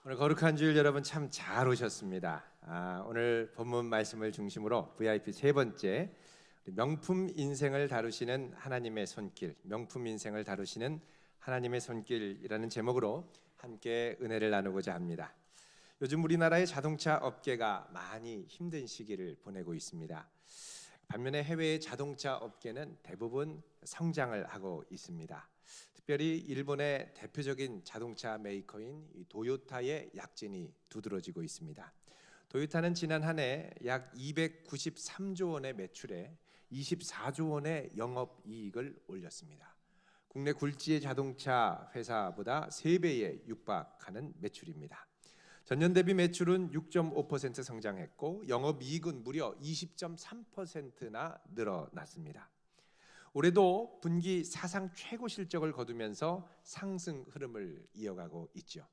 오늘 거룩한 주일 여러분 참 잘 오셨습니다. 오늘 본문 말씀을 중심으로 VIP 세 번째 명품 인생을 다루시는 하나님의 손길, 명품 인생을 다루시는 하나님의 손길이라는 제목으로 함께 은혜를 나누고자 합니다. 요즘 우리나라의 자동차 업계가 많이 힘든 시기를 보내고 있습니다. 반면에 해외의 자동차 업계는 대부분 성장을 하고 있습니다. 특별히 일본의 대표적인 자동차 메이커인 도요타의 약진이 두드러지고 있습니다. 도요타는 지난 한 해 약 293조 원의 매출에 24조 원의 영업이익을 올렸습니다. 국내 굴지의 자동차 회사보다 3배에 육박하는 매출입니다. 전년 대비 매출은 6.5% 성장했고 영업이익은 무려 20.3%나 늘어났습니다. 올해도 분기 사상 최고 실적을 거두면서 상승 흐름을 이어가고 있죠.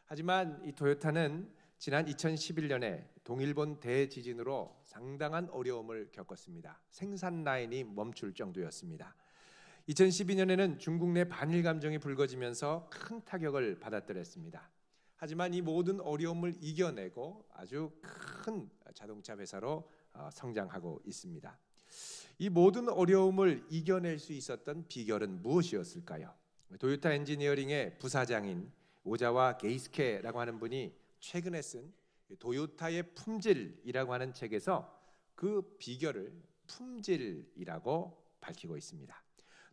하지만 이 토요타는 지난 2011년에 동일본 대지진으로 상당한 어려움을 겪었습니다. 생산 라인이 멈출 정도였습니다. 2012년에는 중국 내 반일 감정이 불거지면서 큰 타격을 받았더랬습니다. 하지만 이 모든 어려움을 이겨내고 아주 큰 자동차 회사로 성장하고 있습니다. 이 모든 어려움을 이겨낼 수 있었던 비결은 무엇이었을까요? 도요타 엔지니어링의 부사장인 오자와 게이스케라고 하는 분이 최근에 쓴 도요타의 품질이라고 하는 책에서 그 비결을 품질이라고 밝히고 있습니다.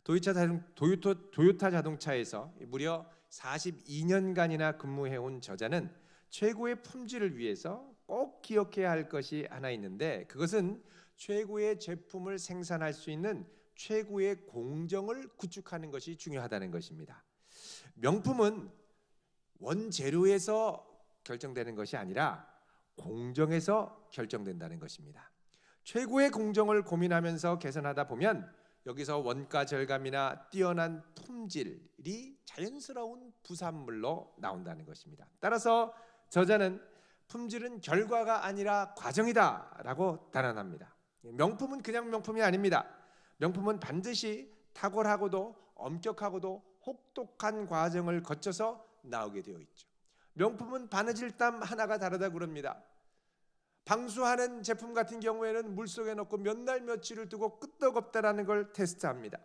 도요타 자동차에서 무려 42년간이나 근무해온 저자는 최고의 품질을 위해서 꼭 기억해야 할 것이 하나 있는데, 그것은 최고의 제품을 생산할 수 있는 최고의 공정을 구축하는 것이 중요하다는 것입니다. 명품은 원재료에서 결정되는 것이 아니라 공정에서 결정된다는 것입니다. 최고의 공정을 고민하면서 개선하다 보면 여기서 원가 절감이나 뛰어난 품질이 자연스러운 부산물로 나온다는 것입니다. 따라서 저자는 품질은 결과가 아니라 과정이다라고 단언합니다. 명품은 그냥 명품이 아닙니다. 명품은 반드시 탁월하고도 엄격하고도 혹독한 과정을 거쳐서 나오게 되어 있죠. 명품은 바느질 땀 하나가 다르다고 그럽니다. 방수하는 제품 같은 경우에는 물속에 넣고 몇 날 며칠을 두고 끄떡없다라는 걸 테스트합니다.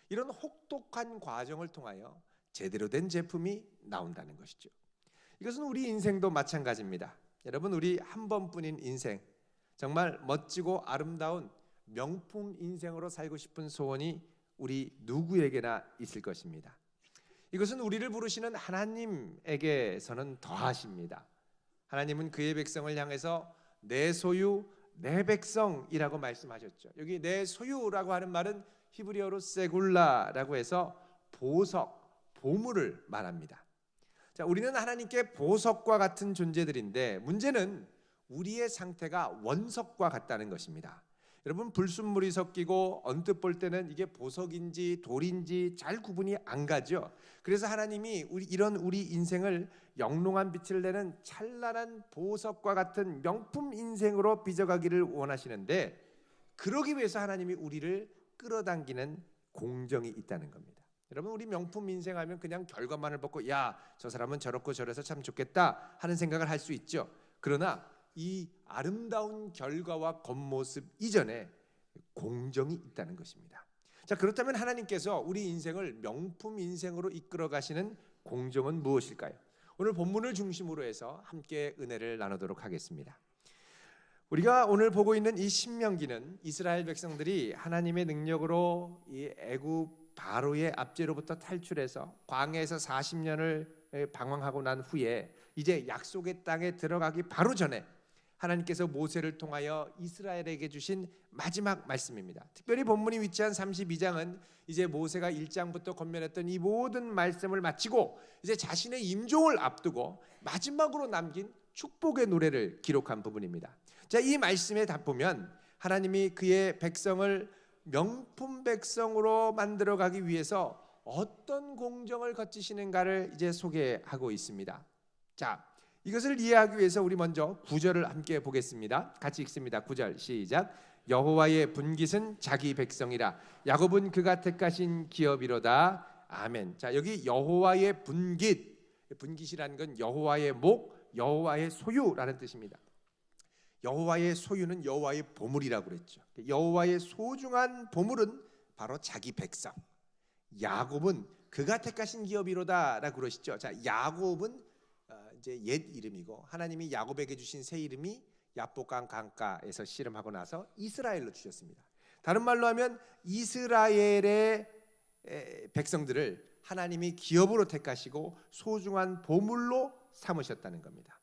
이런 혹독한 과정을 통하여 제대로 된 제품이 나온다는 것이죠. 이것은 우리 인생도 마찬가지입니다. 여러분, 우리 한 번뿐인 인생, 정말 멋지고 아름다운 명품 인생으로 살고 싶은 소원이 우리 누구에게나 있을 것입니다. 이것은 우리를 부르시는 하나님에게서는 더하십니다. 하나님은 그의 백성을 향해서 내 소유, 내 백성이라고 말씀하셨죠. 여기 내 소유라고 하는 말은 히브리어로 세굴라라고 해서 보석, 보물을 말합니다. 자, 우리는 하나님께 보석과 같은 존재들인데 문제는 우리의 상태가 원석과 같다는 것입니다. 여러분, 불순물이 섞이고 언뜻 볼 때는 이게 보석인지 돌인지 잘 구분이 안 가죠. 그래서 하나님이 우리 인생을 영롱한 빛을 내는 찬란한 보석과 같은 명품 인생으로 빚어가기를 원하시는데, 그러기 위해서 하나님이 우리를 끌어당기는 공정이 있다는 겁니다. 여러분, 우리 명품 인생하면 그냥 결과만을 보고 야, 저 사람은 저렇고 저래서 참 좋겠다 하는 생각을 할 수 있죠. 그러나 이 아름다운 결과와 겉모습 이전에 공정이 있다는 것입니다. 자, 그렇다면 하나님께서 우리 인생을 명품 인생으로 이끌어 가시는 공정은 무엇일까요? 오늘 본문을 중심으로 해서 함께 은혜를 나누도록 하겠습니다. 우리가 오늘 보고 있는 이 신명기는 이스라엘 백성들이 하나님의 능력으로 이 애굽 바로의 압제로부터 탈출해서 광야에서 40년을 방황하고 난 후에 이제 약속의 땅에 들어가기 바로 전에 하나님께서 모세를 통하여 이스라엘에게 주신 마지막 말씀입니다. 특별히 본문이 위치한 32장은 이제 모세가 1장부터 권면했던 이 모든 말씀을 마치고 이제 자신의 임종을 앞두고 마지막으로 남긴 축복의 노래를 기록한 부분입니다. 자, 이 말씀에 다 보면 하나님이 그의 백성을 명품 백성으로 만들어가기 위해서 어떤 공정을 거치시는가를 이제 소개하고 있습니다. 자, 이것을 이해하기 위해서 우리 먼저 9절을 함께 보겠습니다. 같이 읽습니다. 9절 시작. 여호와의 분깃은 자기 백성이라 야곱은 그가 택하신 기업이로다. 아멘. 자, 여기 여호와의 분깃, 분깃이라는 건 여호와의 목, 여호와의 소유라는 뜻입니다. 여호와의 소유는 여호와의 보물이라고 그랬죠. 여호와의 소중한 보물은 바로 자기 백성. 야곱은 그가 택하신 기업이로다라고 그러시죠. 자, 야곱은 이제 옛 이름이고 하나님이 야곱에게 주신 새 이름이 야복강 강가에서 씨름하고 나서 이스라엘로 주셨습니다. 다른 말로 하면 이스라엘의 백성들을 하나님이 기업으로 택하시고 소중한 보물로 삼으셨다는 겁니다.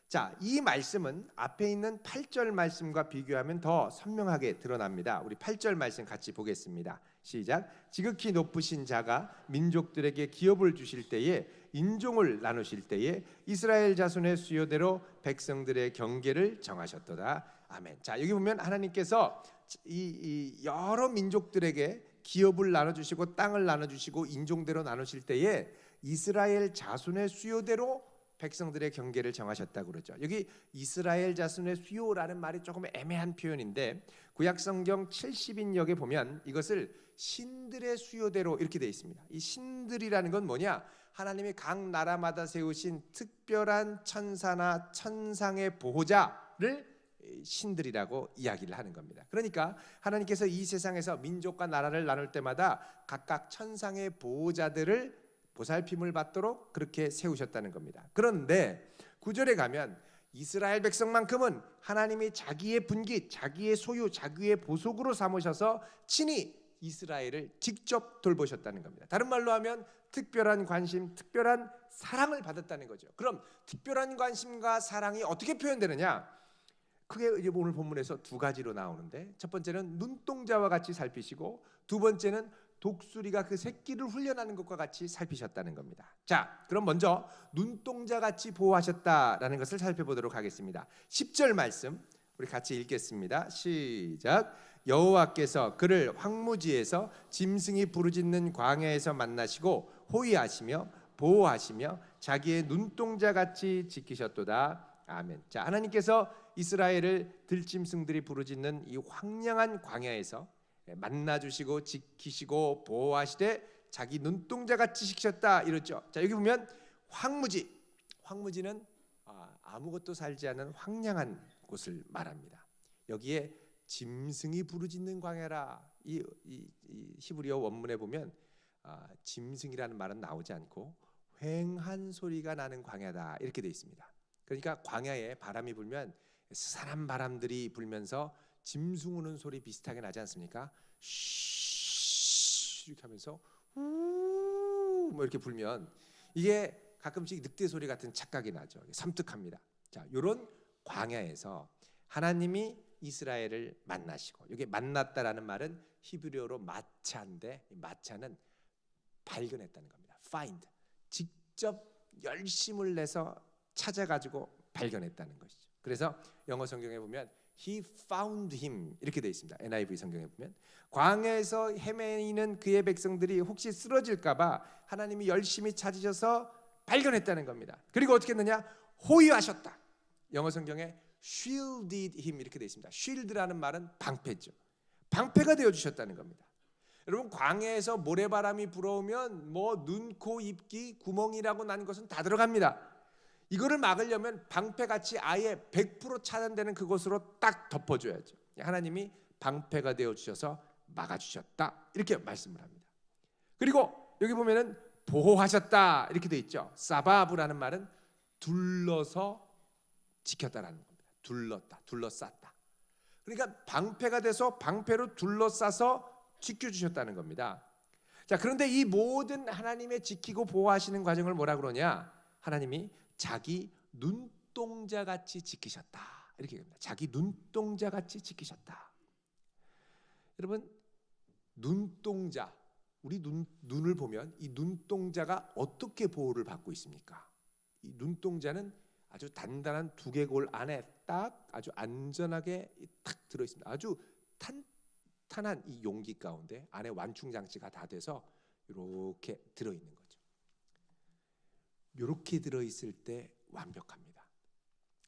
자, 이 말씀은 앞에 있는 8절 말씀과 비교하면 더 선명하게 드러납니다. 우리 8절 말씀 같이 보겠습니다. 시작. 지극히 높으신 자가 민족들에게 기업을 주실 때에 인종을 나누실 때에 이스라엘 자손의 수요대로 백성들의 경계를 정하셨도다. 아멘. 자, 여기 보면 하나님께서 이 여러 민족들에게 기업을 나눠주시고 땅을 나눠주시고 인종대로 나누실 때에 이스라엘 자손의 수요대로 백성들의 경계를 정하셨다고 그러죠. 여기 이스라엘 자손의 수요라는 말이 조금 애매한 표현인데 구약성경 70인역에 보면 이것을 신들의 수요대로 이렇게 되어 있습니다. 이 신들이라는 건 뭐냐? 하나님이 각 나라마다 세우신 특별한 천사나 천상의 보호자를 신들이라고 이야기를 하는 겁니다. 그러니까 하나님께서 이 세상에서 민족과 나라를 나눌 때마다 각각 천상의 보호자들을 보살핌을 받도록 그렇게 세우셨다는 겁니다. 그런데 9절에 가면 이스라엘 백성만큼은 하나님이 자기의 분깃, 자기의 소유, 자기의 보속으로 삼으셔서 친히 이스라엘을 직접 돌보셨다는 겁니다. 다른 말로 하면 특별한 관심, 특별한 사랑을 받았다는 거죠. 그럼 특별한 관심과 사랑이 어떻게 표현되느냐? 크게 이제 오늘 본문에서 두 가지로 나오는데 첫 번째는 눈동자와 같이 살피시고 두 번째는 독수리가 그 새끼를 훈련하는 것과 같이 살피셨다는 겁니다. 자, 그럼 먼저 눈동자 같이 보호하셨다라는 것을 살펴보도록 하겠습니다. 10절 말씀 우리 같이 읽겠습니다. 시작. 여호와께서 그를 황무지에서 짐승이 부르짖는 광야에서 만나시고 호위하시며 보호하시며 자기의 눈동자 같이 지키셨도다. 아멘. 자, 하나님께서 이스라엘을 들짐승들이 부르짖는 이 황량한 광야에서 만나주시고 지키시고 보호하시되 자기 눈동자 같이 지키셨다 이랬죠. 자, 여기 보면 황무지는 아무것도 살지 않은 황량한 곳을 말합니다. 여기에 짐승이 부르짖는 광야라. 이 히브리어 원문에 보면 짐승이라는 말은 나오지 않고 휑한 소리가 나는 광야다 이렇게 되어 있습니다. 그러니까 광야에 바람이 불면 스산한 바람들이 불면서 짐승 우는 소리 비슷하게 나지 않습니까? 쉬 이렇게 하면서 뭐 이렇게 불면 이게 가끔씩 늑대 소리 같은 착각이 나죠. 섬뜩합니다. 자, 이런 광야에서 하나님이 이스라엘을 만나시고 여기 만났다라는 말은 히브리어로 마차인데 마차는 발견했다는 겁니다. find 직접 열심을 내서 찾아가지고 발견했다는 것이죠. 그래서 영어 성경에 보면 He found him 이렇게 되어 있습니다. NIV 성경에 보면 광야에서 헤매이는 그의 백성들이 혹시 쓰러질까봐 하나님이 열심히 찾으셔서 발견했다는 겁니다. 그리고 어떻게 했느냐? 호위하셨다. 영어 성경에 shielded him 이렇게 되어 있습니다. shield라는 말은 방패죠. 방패가 되어 주셨다는 겁니다. 여러분 광야에서 모래바람이 불어오면 뭐 눈, 코, 입기, 구멍이라고 난 것은 다 들어갑니다. 이거를 막으려면 방패같이 아예 100% 차단되는 그곳으로 딱 덮어줘야죠. 하나님이 방패가 되어주셔서 막아주셨다 이렇게 말씀을 합니다. 그리고 여기 보면은 보호하셨다 이렇게 돼 있죠. 사바브라는 말은 둘러서 지켰다라는 겁니다. 둘렀다, 둘러쌌다. 그러니까 방패가 돼서 방패로 둘러싸서 지켜주셨다는 겁니다. 자, 그런데 이 모든 하나님의 지키고 보호하시는 과정을 뭐라 그러냐? 하나님이 자기 눈동자 같이 지키셨다 이렇게 합니다. 자기 눈동자 같이 지키셨다. 여러분 눈동자 우리 눈을 보면 이 눈동자가 어떻게 보호를 받고 있습니까? 이 눈동자는 아주 단단한 두개골 안에 딱 아주 안전하게 탁 들어 있습니다. 아주 탄탄한 이 용기 가운데 안에 완충 장치가 다 돼서 이렇게 들어 있는 거죠. 이렇게 들어 있을 때 완벽합니다.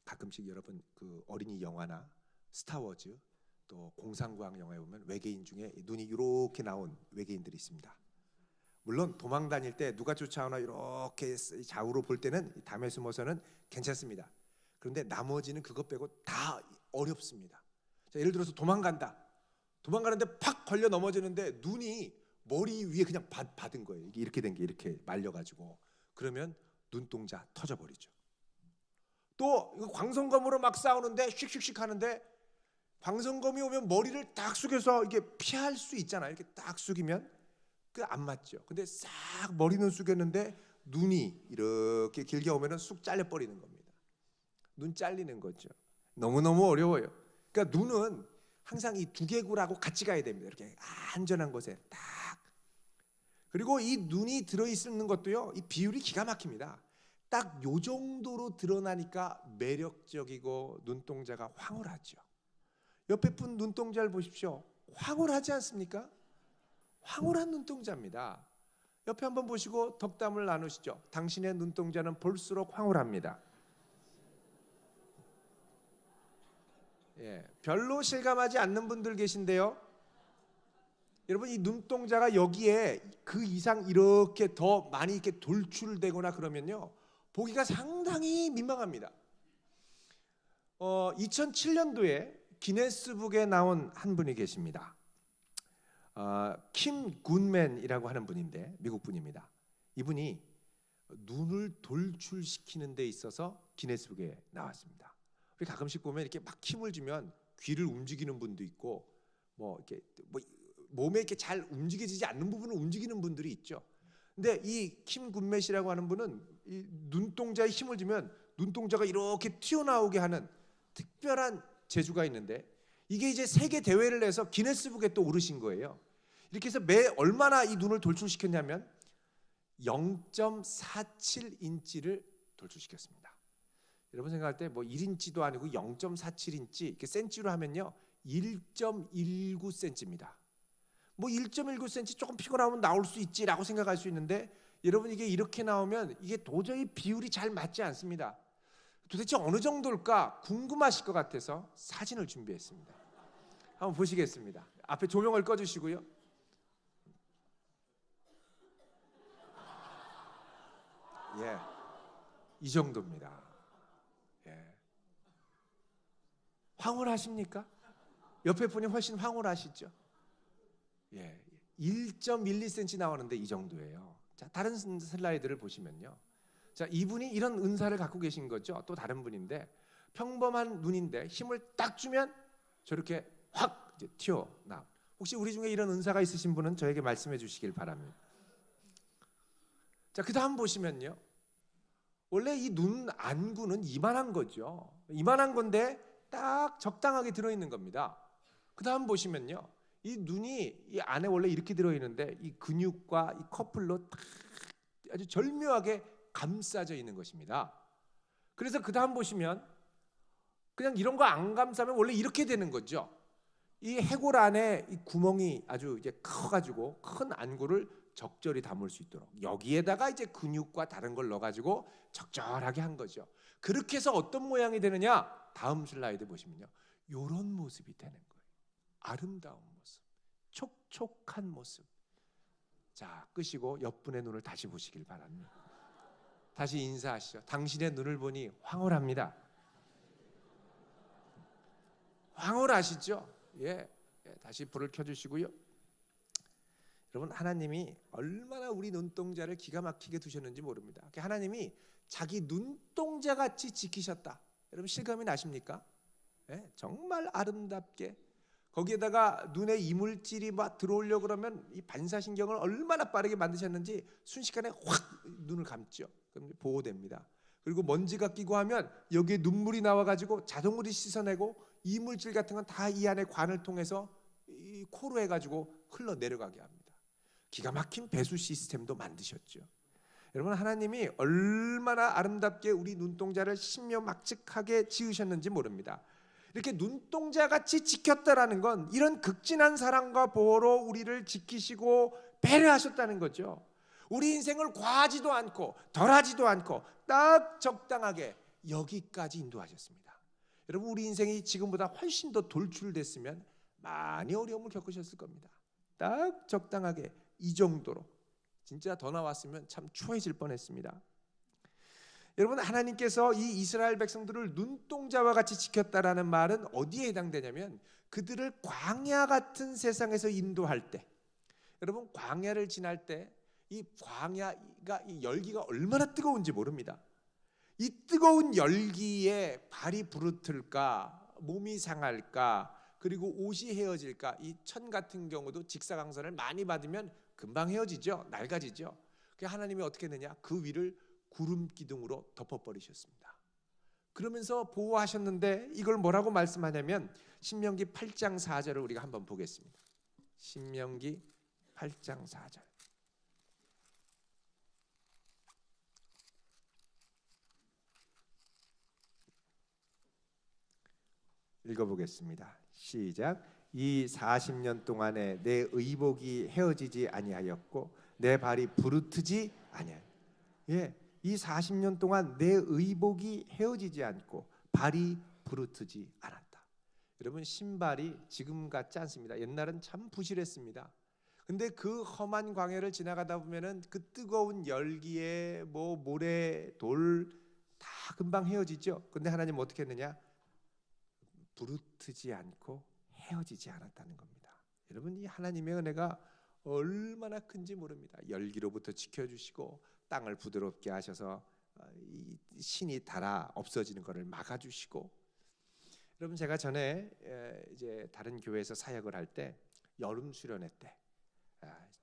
가끔씩 여러분 그 어린이 영화나 스타워즈 또 공상과학 영화에 보면 외계인 중에 눈이 이렇게 나온 외계인들이 있습니다. 물론 도망 다닐 때 누가 쫓아오나 이렇게 좌우로 볼 때는 담에 숨어서는 괜찮습니다. 그런데 나머지는 그것 빼고 다 어렵습니다. 자, 예를 들어서 도망가는데 팍 걸려 넘어지는데 눈이 머리 위에 그냥 받은 거예요. 이렇게 된 게 이렇게 말려가지고. 그러면 눈동자 터져버리죠. 또 광선검으로 막 싸우는데 씩씩씩 하는데 광선검이 오면 머리를 딱 숙여서 이게 피할 수 있잖아요. 이렇게 딱 숙이면 그 안 맞죠. 근데 싹 머리는 숙였는데 눈이 이렇게 길게 오면은 쑥 잘려 버리는 겁니다. 눈 잘리는 거죠. 너무너무 어려워요. 그러니까 눈은 항상 이 두개골하고 같이 가야 됩니다. 이렇게 안전한 곳에 딱. 그리고 이 눈이 들어있는 것도요, 이 비율이 기가 막힙니다. 딱 요 정도로 드러나니까 매력적이고 눈동자가 황홀하죠. 옆에 분 눈동자를 보십시오. 황홀하지 않습니까? 황홀한 눈동자입니다. 옆에 한번 보시고 덕담을 나누시죠. 당신의 눈동자는 볼수록 황홀합니다. 예, 별로 실감하지 않는 분들 계신데요. 여러분, 이 눈동자가 여기에 그 이상 이렇게 더 많이 이렇게 돌출되거나 그러면요, 보기가 상당히 민망합니다. 2007년도에 기네스북에 나온 한 분이 계십니다. 킴 굿맨이라고 하는 분인데 미국 분입니다. 이분이 눈을 돌출시키는 데 있어서 기네스북에 나왔습니다. 우리 가끔씩 보면 이렇게 막 힘을 주면 귀를 움직이는 분도 있고, 뭐 이렇게 몸에 이렇게 잘 움직여지지 않는 부분을 움직이는 분들이 있죠. 근데 이 킴 굿맷이라고 하는 분은 이 눈동자에 힘을 주면 눈동자가 이렇게 튀어나오게 하는 특별한 재주가 있는데, 이게 이제 세계 대회를 해서 기네스북에 또 오르신 거예요. 이렇게 해서 매 얼마나 이 눈을 돌출시켰냐면 0.47인치를 돌출시켰습니다. 여러분 생각할 때 뭐 1인치도 아니고 0.47인치, 이렇게 센치로 하면요 1.19cm입니다. 뭐 1.19cm 조금 피곤하면 나올 수 있지라고 생각할 수 있는데, 여러분 이게 이렇게 나오면 이게 도저히 비율이 잘 맞지 않습니다. 도대체 어느 정도일까 궁금하실 것 같아서 사진을 준비했습니다. 한번 보시겠습니다. 앞에 조명을 꺼주시고요. 예, 이 정도입니다. 예. 황홀하십니까? 옆에 분이 훨씬 황홀하시죠? 예, 1.12cm 나오는데 이 정도예요. 자, 다른 슬라이드를 보시면요. 자, 이분이 이런 은사를 갖고 계신 거죠. 또 다른 분인데 평범한 눈인데 힘을 딱 주면 저렇게 확 이제 튀어나. 혹시 우리 중에 이런 은사가 있으신 분은 저에게 말씀해 주시길 바랍니다. 자, 그 다음 보시면요. 원래 이 눈 안구는 이만한 거죠. 이만한 건데 딱 적당하게 들어있는 겁니다. 그 다음 보시면요. 이 눈이 이 안에 원래 이렇게 들어있는데 이 근육과 이 커플로 딱 아주 절묘하게 감싸져 있는 것입니다. 그래서 그 다음 보시면 그냥 이런 거 안 감싸면 원래 이렇게 되는 거죠. 이 해골 안에 이 구멍이 아주 이제 커가지고 큰 안구를 적절히 담을 수 있도록 여기에다가 이제 근육과 다른 걸 넣어가지고 적절하게 한 거죠. 그렇게 해서 어떤 모양이 되느냐? 다음 슬라이드 보시면요, 이런 모습이 되는 거예요. 아름다운 모습, 촉촉한 모습. 자, 끄시고 옆분의 눈을 다시 보시길 바랍니다. 다시 인사하시죠. 당신의 눈을 보니 황홀합니다. 황홀하시죠? 예, 다시 불을 켜주시고요. 여러분, 하나님이 얼마나 우리 눈동자를 기가 막히게 두셨는지 모릅니다. 하나님이 자기 눈동자 같이 지키셨다. 여러분 실감이 나십니까? 예, 정말 아름답게. 거기에다가 눈에 이물질이 막 들어오려고 그러면 이 반사신경을 얼마나 빠르게 만드셨는지 순식간에 확 눈을 감죠. 그럼 보호됩니다. 그리고 먼지가 끼고 하면 여기에 눈물이 나와가지고 자동으로 씻어내고 이물질 같은 건 다 이 안에 관을 통해서 이 코로 해가지고 흘러 내려가게 합니다. 기가 막힌 배수 시스템도 만드셨죠. 여러분, 하나님이 얼마나 아름답게 우리 눈동자를 신묘막측하게 지으셨는지 모릅니다. 이렇게 눈동자같이 지켰다라는 건 이런 극진한 사랑과 보호로 우리를 지키시고 배려하셨다는 거죠. 우리 인생을 과하지도 않고 덜하지도 않고 딱 적당하게 여기까지 인도하셨습니다. 여러분, 우리 인생이 지금보다 훨씬 더 돌출됐으면 많이 어려움을 겪으셨을 겁니다. 딱 적당하게 이 정도로 진짜 더 나왔으면 참 추해질 뻔했습니다. 여러분, 하나님께서 이 이스라엘 백성들을 눈동자와 같이 지켰다라는 말은 어디에 해당되냐면 그들을 광야 같은 세상에서 인도할 때, 여러분 광야를 지날 때 이 광야가 이 열기가 얼마나 뜨거운지 모릅니다. 이 뜨거운 열기에 발이 부르틀까, 몸이 상할까, 그리고 옷이 헤어질까. 이 천 같은 경우도 직사광선을 많이 받으면 금방 헤어지죠. 낡아지죠. 그래서 하나님이 어떻게 했느냐, 그 위를 구름 기둥으로 덮어버리셨습니다. 그러면서 보호하셨는데 이걸 뭐라고 말씀하냐면 신명기 8장 4절을 우리가 한번 보겠습니다. 신명기 8장 4절 읽어보겠습니다. 시작. 이 40년 동안에 내 의복이 헤어지지 아니하였고 내 발이 부르트지 아니하였. 예, 이 40년 동안 내 의복이 헤어지지 않고 발이 부르트지 않았다. 여러분, 신발이 지금 같지 않습니다. 옛날은 참 부실했습니다. 근데 그 험한 광야를 지나가다 보면은 그 뜨거운 열기에 뭐 모래, 돌 다 금방 헤어지죠. 근데 하나님 어떻게 했느냐? 부르트지 않고 헤어지지 않았다는 겁니다. 여러분, 이 하나님의 은혜가 얼마나 큰지 모릅니다. 열기로부터 지켜주시고 땅을 부드럽게 하셔서 이 신이 닳아 없어지는 것을 막아주시고. 여러분, 제가 전에 이제 다른 교회에서 사역을 할 때 여름 수련회 때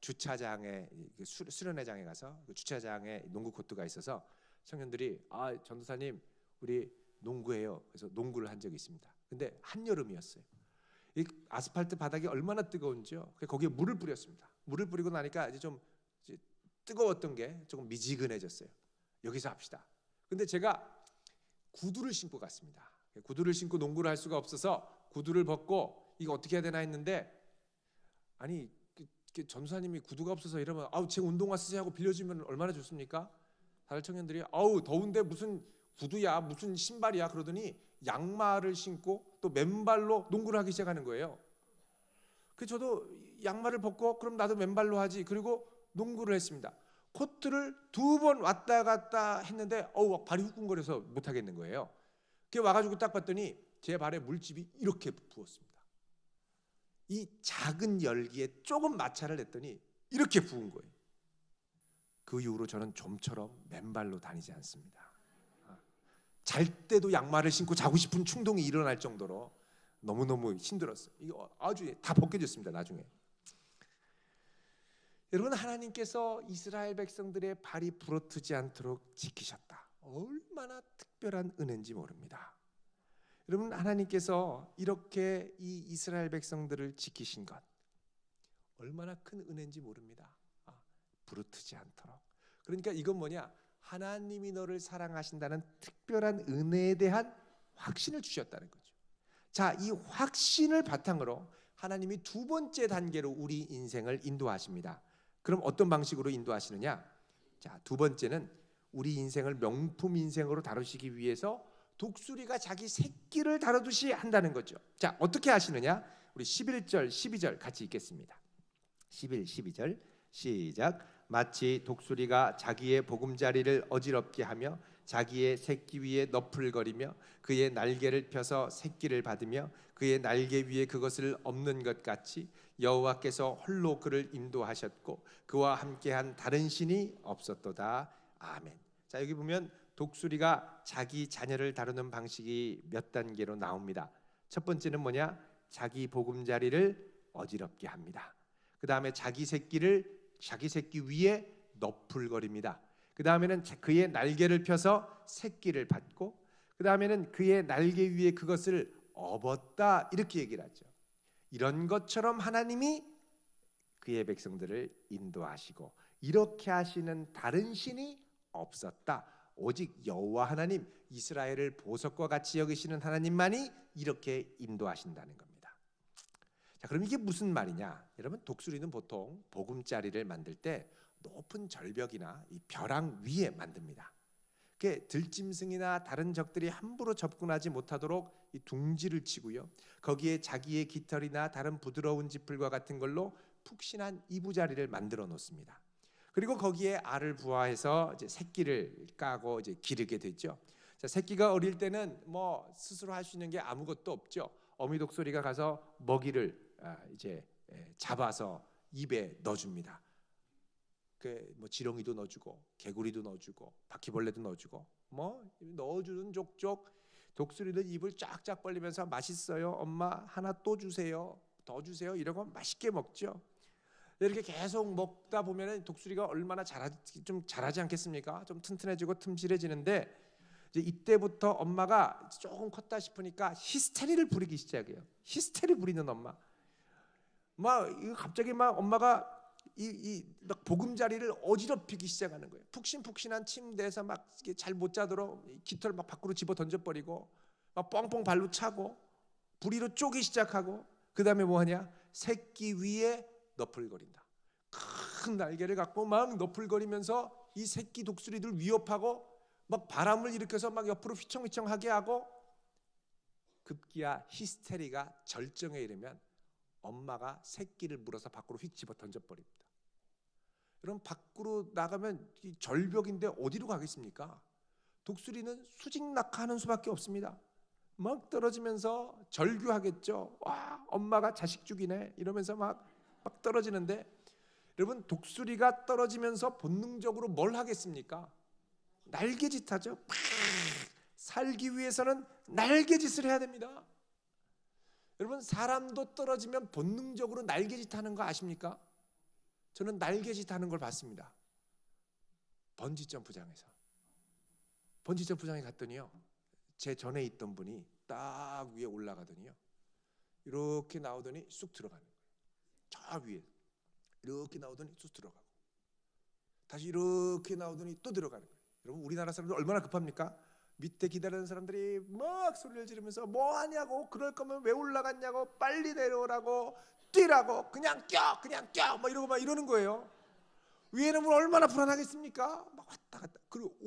주차장에 수련회장에 가서 그 주차장에 농구 코트가 있어서 청년들이 전도사님 우리 농구해요. 그래서 농구를 한 적이 있습니다. 근데 한여름이었어요. 이 아스팔트 바닥이 얼마나 뜨거운지요. 거기에 물을 뿌렸습니다. 물을 뿌리고 나니까 이제 좀 뜨거웠던 게 조금 미지근해졌어요. 여기서 합시다. 근데 제가 구두를 신고 갔습니다. 구두를 신고 농구를 할 수가 없어서 구두를 벗고 이거 어떻게 해야 되나 했는데, 아니 전사님이 구두가 없어서 이러면 제 운동화 쓰세요 하고 빌려주면 얼마나 좋습니까? 다른 청년들이 더운데 무슨 구두야 무슨 신발이야 그러더니 양말을 신고 또 맨발로 농구를 하기 시작하는 거예요. 그래서 저도 양말을 벗고 그럼 나도 맨발로 하지. 그리고 농구를 했습니다. 코트를 2번 왔다 갔다 했는데 발이 후끈거려서 못 하겠는 거예요. 그게 와가지고 딱 봤더니 제 발에 물집이 이렇게 부었습니다. 이 작은 열기에 조금 마찰을 했더니 이렇게 부은 거예요. 그 이후로 저는 좀처럼 맨발로 다니지 않습니다. 잘 때도 양말을 신고 자고 싶은 충동이 일어날 정도로 너무너무 힘들었어요. 이거 아주 다 벗겨졌습니다. 나중에. 여러분, 하나님께서 이스라엘 백성들의 발이 부러뜨지 않도록 지키셨다. 얼마나 특별한 은혜인지 모릅니다. 여러분, 하나님께서 이렇게 이 이스라엘 백성들을 지키신 것 얼마나 큰 은혜인지 모릅니다. 부르트지 않도록. 그러니까 이건 뭐냐? 하나님이 너를 사랑하신다는 특별한 은혜에 대한 확신을 주셨다는 거죠. 자, 이 확신을 바탕으로 하나님이 2번째 단계로 우리 인생을 인도하십니다. 그럼 어떤 방식으로 인도하시느냐? 자, 2번째는 우리 인생을 명품 인생으로 다루시기 위해서 독수리가 자기 새끼를 다루듯이 한다는 거죠. 자, 어떻게 하시느냐? 우리 11절, 12절 같이 읽겠습니다. 11, 12절 시작. 마치 독수리가 자기의 보금자리를 어지럽게 하며 자기의 새끼 위에 너풀거리며 그의 날개를 펴서 새끼를 받으며 그의 날개 위에 그것을 엎는 것 같이 여호와께서 홀로 그를 인도하셨고 그와 함께한 다른 신이 없었도다. 아멘. 자, 여기 보면 독수리가 자기 자녀를 다루는 방식이 몇 단계로 나옵니다. 첫 번째는 뭐냐? 자기 보금자리를 어지럽게 합니다. 그 다음에 자기 새끼 위에 너풀거립니다. 그 다음에는 그의 날개를 펴서 새끼를 받고, 그 다음에는 그의 날개 위에 그것을 업었다, 이렇게 얘기를 하죠. 이런 것처럼 하나님이 그의 백성들을 인도하시고 이렇게 하시는 다른 신이 없었다. 오직 여호와 하나님, 이스라엘을 보석과 같이 여기시는 하나님만이 이렇게 인도하신다는 겁니다. 자, 그럼 이게 무슨 말이냐? 여러분, 독수리는 보통 보금자리를 만들 때 높은 절벽이나 이 벼랑 위에 만듭니다. 그게 들짐승이나 다른 적들이 함부로 접근하지 못하도록 이 둥지를 치고요. 거기에 자기의 깃털이나 다른 부드러운 지풀과 같은 걸로 푹신한 이부자리를 만들어 놓습니다. 그리고 거기에 알을 부화해서 이제 새끼를 까고 이제 기르게 되죠. 자, 새끼가 어릴 때는 뭐 스스로 할 수 있는 게 아무것도 없죠. 어미 독수리가 가서 먹이를 이제 잡아서 입에 넣어줍니다. 뭐 지렁이도 넣어주고 개구리도 넣어주고 바퀴벌레도 넣어주고 뭐 넣어주는 족족 독수리는 입을 쫙쫙 벌리면서 맛있어요 엄마 하나 또 주세요 더 주세요 이러고 맛있게 먹죠. 이렇게 계속 먹다 보면은 독수리가 얼마나 좀 잘하지 않겠습니까? 좀 튼튼해지고 튼실해지는데 이제 이때부터 엄마가 조금 컸다 싶으니까 히스테리를 부리기 시작해요. 히스테리 부리는 엄마. 막 갑자기 막 엄마가 막 보금자리를 어지럽히기 시작하는 거예요. 푹신푹신한 침대에서 막 잘 못 자도록 깃털 막 밖으로 집어 던져버리고 막 뻥뻥 발로 차고 부리로 쪼기 시작하고 그 다음에 뭐하냐? 새끼 위에 너풀거린다. 큰 날개를 갖고 막 너풀거리면서 이 새끼 독수리들 위협하고 막 바람을 일으켜서 막 옆으로 휘청휘청하게 하고 급기야 히스테리가 절정에 이르면 엄마가 새끼를 물어서 밖으로 휙 집어 던져버립니다. 여러분 밖으로 나가면 절벽인데 어디로 가겠습니까? 독수리는 수직낙하하는 수밖에 없습니다. 막 떨어지면서 절규하겠죠. 와 엄마가 자식 죽이네 이러면서 막 떨어지는데 여러분 독수리가 떨어지면서 본능적으로 뭘 하겠습니까? 날개짓 하죠. 살기 위해서는 날개짓을 해야 됩니다. 여러분 사람도 떨어지면 본능적으로 날개짓 하는 거 아십니까? 저는 날개짓 하는 걸 봤습니다. 번지점프장에서. 번지점프장에 갔더니요. 제 전에 있던 분이 딱 위에 올라가더니요. 이렇게 나오더니 쑥 들어가는 거예요. 저 위에. 이렇게 나오더니 쑥 들어가고. 다시 이렇게 나오더니 또 들어가는 거예요. 여러분 우리나라 사람들 얼마나 급합니까? 밑에 기다리는 사람들이 막 소리를 지르면서 뭐 하냐고 그럴 거면 왜 올라갔냐고 빨리 내려오라고 뛰라고 그냥 껴 막 이러고 막 이러는 거예요. 위에는 뭐 얼마나 불안하겠습니까? 막 왔다 갔다. 그리고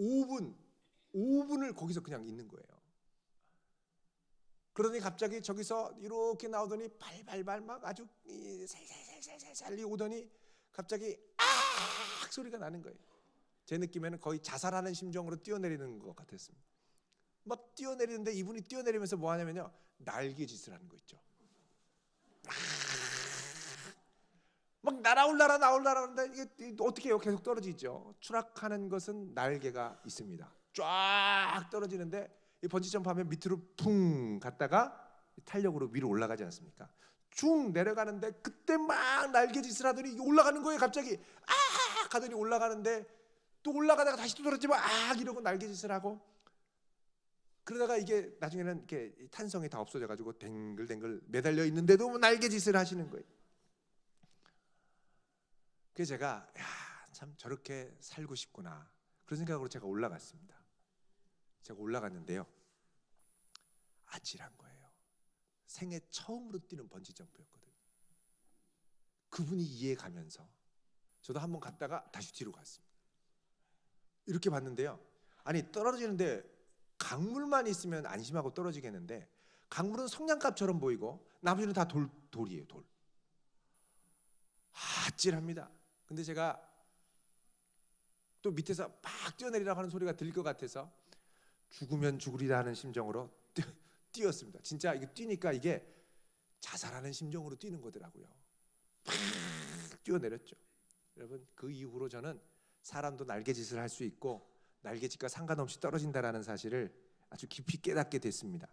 5분을 거기서 그냥 있는 거예요. 그러더니 갑자기 저기서 이렇게 나오더니 발발발 막 아주 살살살살살살 오더니 갑자기 악 소리가 나는 거예요. 제 느낌에는 거의 자살하는 심정으로 뛰어내리는 것 같았습니다. 막 뛰어내리는데 이분이 뛰어내리면서 뭐 하냐면요. 날개짓을 하는 거 있죠. 막 나올라 하는데 이게 어떻게 해요? 계속 떨어지죠. 추락하는 것은 날개가 있습니다. 쫙 떨어지는데 이 번지점프하면 밑으로 풍 갔다가 탄력으로 위로 올라가지 않습니까? 쭉 내려가는데 그때 막 날개짓을 하더니 올라가는 거예요. 갑자기 아 가더니 올라가는데 또 올라가다가 다시 또 떨어지면 아 이러고 날개짓을 하고 그러다가 이게 나중에는 이렇게 탄성이 다 없어져가지고 댕글댕글 매달려 있는데도 날개짓을 하시는 거예요. 그래서 제가 참 저렇게 살고 싶구나 그런 생각으로 제가 올라갔습니다. 제가 올라갔는데요. 아찔한 거예요. 생애 처음으로 뛰는 번지점프였거든요. 그분이 이해가면서 저도 한번 갔다가 다시 뒤로 갔습니다. 이렇게 봤는데요. 아니 떨어지는데 강물만 있으면 안심하고 떨어지겠는데 강물은 성냥갑처럼 보이고 나머지는 다 돌이에요. 돌. 아찔합니다. 근데 제가 또 밑에서 막 뛰어내리라고 하는 소리가 들릴 것 같아서 죽으면 죽으리라 하는 심정으로 뛰었습니다. 진짜 이거 뛰니까 이게 자살하는 심정으로 뛰는 거더라고요. 팍 뛰어내렸죠. 여러분 그 이후로 저는 사람도 날개짓을 할 수 있고 날개짓과 상관없이 떨어진다라는 사실을 아주 깊이 깨닫게 됐습니다.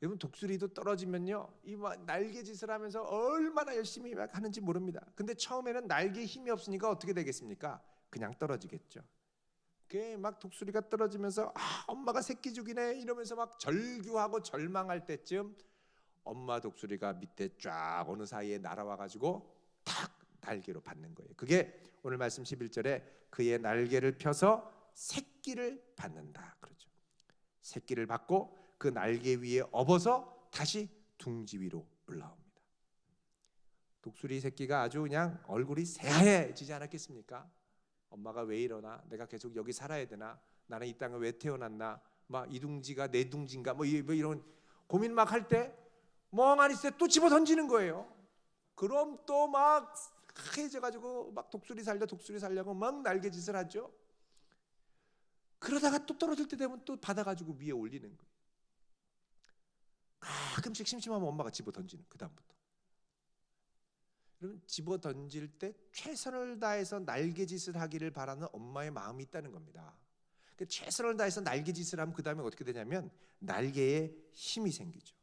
여러분 독수리도 떨어지면요 이 날개짓을 하면서 얼마나 열심히 하는지 모릅니다. 근데 처음에는 날개에 힘이 없으니까 어떻게 되겠습니까? 그냥 떨어지겠죠. 그게 막 독수리가 떨어지면서 아 엄마가 새끼 죽이네 이러면서 막 절규하고 절망할 때쯤 엄마 독수리가 밑에 쫙 어느 사이에 날아와가지고 탁 날개로 받는 거예요. 그게 오늘 말씀 11절에 그의 날개를 펴서 새끼를 받는다 그러죠. 새끼를 받고 그 날개 위에 업어서 다시 둥지 위로 올라옵니다. 독수리 새끼가 아주 그냥 얼굴이 새하얘지지 않았겠습니까? 엄마가 왜 이러나? 내가 계속 여기 살아야 되나? 나는 이 땅에 왜 태어났나? 막 이 둥지가 내 둥지인가? 뭐 이런 고민 막 할 때 멍하니 있을 때 또 집어 던지는 거예요. 그럼 또 막 해져가지고 막 독수리 살려고 막 날개짓을 하죠. 그러다가 또 떨어질 때 되면 또 받아가지고 위에 올리는 거예요. 가끔씩 심심하면 엄마가 집어 던지는, 그 다음부터. 여러분, 집어 던질 때 최선을 다해서 날개짓을 하기를 바라는 엄마의 마음이 있다는 겁니다. 최선을 다해서 날개짓을 하면 그 다음에 어떻게 되냐면 날개에 힘이 생기죠.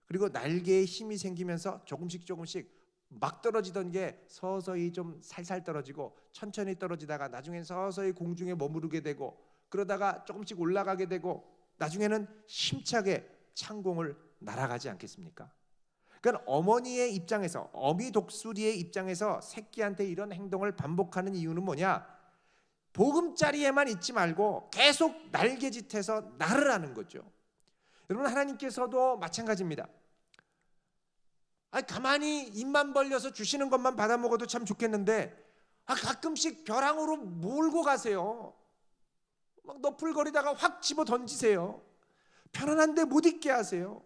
그리고 날개에 힘이 생기면서 조금씩 막 떨어지던 게 서서히 좀 살살 떨어지고 천천히 떨어지다가 나중엔 서서히 공중에 머무르게 되고, 그러다가 조금씩 올라가게 되고, 나중에는 힘차게 창공을 날아가지 않겠습니까? 그러니까 어머니의 입장에서, 어미 독수리의 입장에서 새끼한테 이런 행동을 반복하는 이유는 뭐냐? 보금자리에만 있지 말고 계속 날개짓해서 날으라는 거죠. 여러분, 하나님께서도 마찬가지입니다. 가만히 입만 벌려서 주시는 것만 받아 먹어도 참 좋겠는데 가끔씩 벼랑으로 몰고 가세요. 막 너풀거리다가 확 집어 던지세요. 편안한데 못 있게 하세요.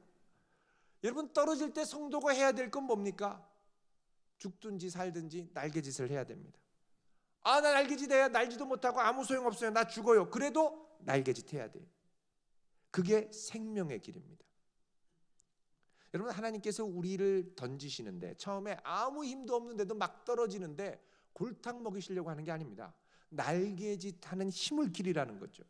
여러분, 떨어질 때 성도가 해야 될 건 뭡니까? 죽든지 살든지 날개짓을 해야 됩니다. 나 날개짓 해야 날지도 못하고 아무 소용없어요. 나 죽어요. 그래도 날개짓 해야 돼요. 그게 생명의 길입니다. 여러분, 하나님께서 우리를 던지시는데 처음에 아무 힘도 없는데도 막 떨어지는데 골탕 먹이시려고 하는 게 아닙니다. 날개짓하는 힘을 기리라는 거죠.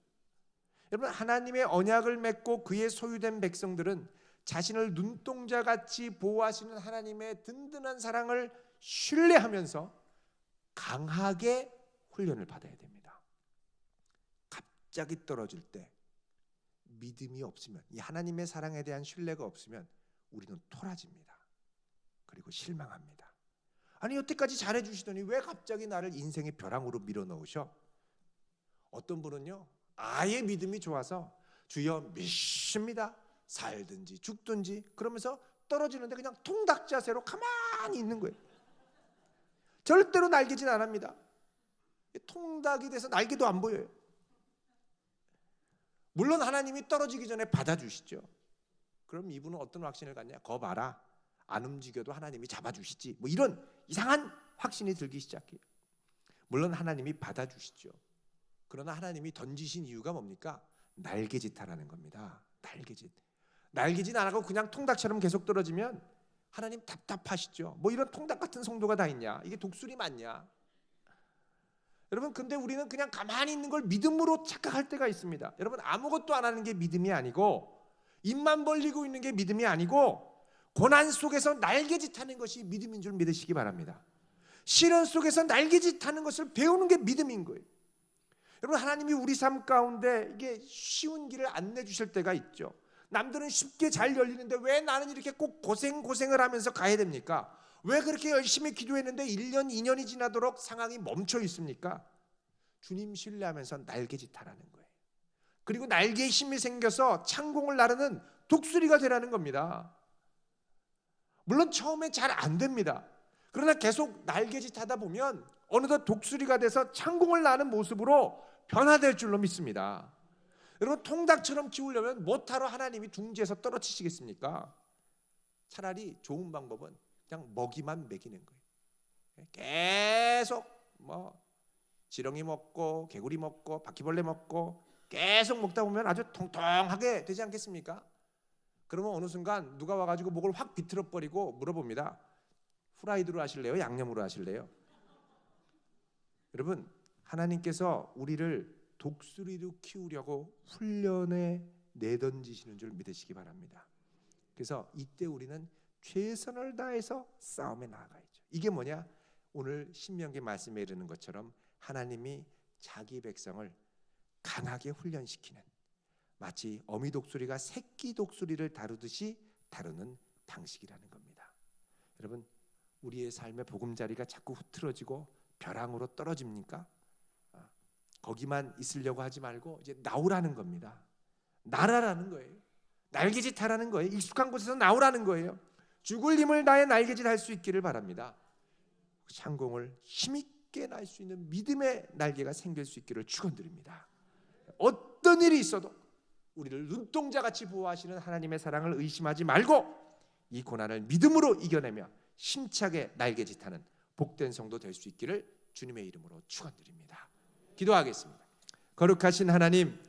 여러분, 하나님의 언약을 맺고 그의 소유된 백성들은 자신을 눈동자같이 보호하시는 하나님의 든든한 사랑을 신뢰하면서 강하게 훈련을 받아야 됩니다. 갑자기 떨어질 때 믿음이 없으면, 이 하나님의 사랑에 대한 신뢰가 없으면 우리는 토라집니다. 그리고 실망합니다. 아니, 여태까지 잘해주시더니 왜 갑자기 나를 인생의 벼랑으로 밀어넣으셔? 어떤 분은요, 아예 믿음이 좋아서 주여 믿습니다, 살든지 죽든지, 그러면서 떨어지는데 그냥 통닭 자세로 가만히 있는 거예요. 절대로 날개짓 안 합니다. 통닭이 돼서 날개도 안 보여요. 물론 하나님이 떨어지기 전에 받아주시죠. 그럼 이분은 어떤 확신을 갖냐? 거 봐라, 안 움직여도 하나님이 잡아주시지, 뭐 이런 이상한 확신이 들기 시작해요. 물론 하나님이 받아주시죠. 그러나 하나님이 던지신 이유가 뭡니까? 날개짓 하라는 겁니다. 날개짓 안 하고 그냥 통닭처럼 계속 떨어지면 하나님 답답하시죠. 뭐 이런 통닭 같은 성도가 다 있냐? 이게 독수리 맞냐? 여러분, 근데 우리는 그냥 가만히 있는 걸 믿음으로 착각할 때가 있습니다. 여러분, 아무것도 안 하는 게 믿음이 아니고, 입만 벌리고 있는 게 믿음이 아니고, 고난 속에서 날개짓하는 것이 믿음인 줄 믿으시기 바랍니다. 시련 속에서 날개짓하는 것을 배우는 게 믿음인 거예요. 여러분, 하나님이 우리 삶 가운데 이게 쉬운 길을 안내 주실 때가 있죠. 남들은 쉽게 잘 열리는데 왜 나는 이렇게 꼭 고생을 하면서 가야 됩니까? 왜 그렇게 열심히 기도했는데 1년, 2년이 지나도록 상황이 멈춰 있습니까? 주님 신뢰하면서 날개짓하라는 거예요. 그리고 날개에 힘이 생겨서 창공을 나르는 독수리가 되라는 겁니다. 물론 처음에 잘 안 됩니다. 그러나 계속 날개짓 하다 보면 어느덧 독수리가 돼서 창공을 나는 모습으로 변화될 줄로 믿습니다. 여러분, 통닭처럼 키우려면 못하러 하나님이 둥지에서 떨어뜨리시겠습니까? 차라리 좋은 방법은 그냥 먹이만 먹이는 거예요. 계속 뭐 지렁이 먹고 개구리 먹고 바퀴벌레 먹고 계속 먹다 보면 아주 통통하게 되지 않겠습니까? 그러면 어느 순간 누가 와가지고 목을 확 비틀어 버리고 물어봅니다. 후라이드로 하실래요? 양념으로 하실래요? 여러분, 하나님께서 우리를 독수리로 키우려고 훈련에 내던지시는 줄 믿으시기 바랍니다. 그래서 이때 우리는 최선을 다해서 싸움에 나아가야죠. 이게 뭐냐? 오늘 신명기 말씀에 이르는 것처럼 하나님이 자기 백성을 강하게 훈련시키는, 마치 어미 독수리가 새끼 독수리를 다루듯이 다루는 방식이라는 겁니다. 여러분, 우리의 삶의 보금자리가 자꾸 흐트러지고 벼랑으로 떨어집니까? 거기만 있으려고 하지 말고 이제 나오라는 겁니다. 날아라는 거예요. 날개짓 하라는 거예요. 익숙한 곳에서 나오라는 거예요. 죽을 힘을 다해 날개짓 할 수 있기를 바랍니다. 창공을 힘있게 날 수 있는 믿음의 날개가 생길 수 있기를 축원드립니다. 어떤 일이 있어도 우리를 눈동자같이 보호하시는 하나님의 사랑을 의심하지 말고 이 고난을 믿음으로 이겨내며 힘차게 날개짓하는 복된 성도 될 수 있기를 주님의 이름으로 축원드립니다. 기도하겠습니다. 거룩하신 하나님,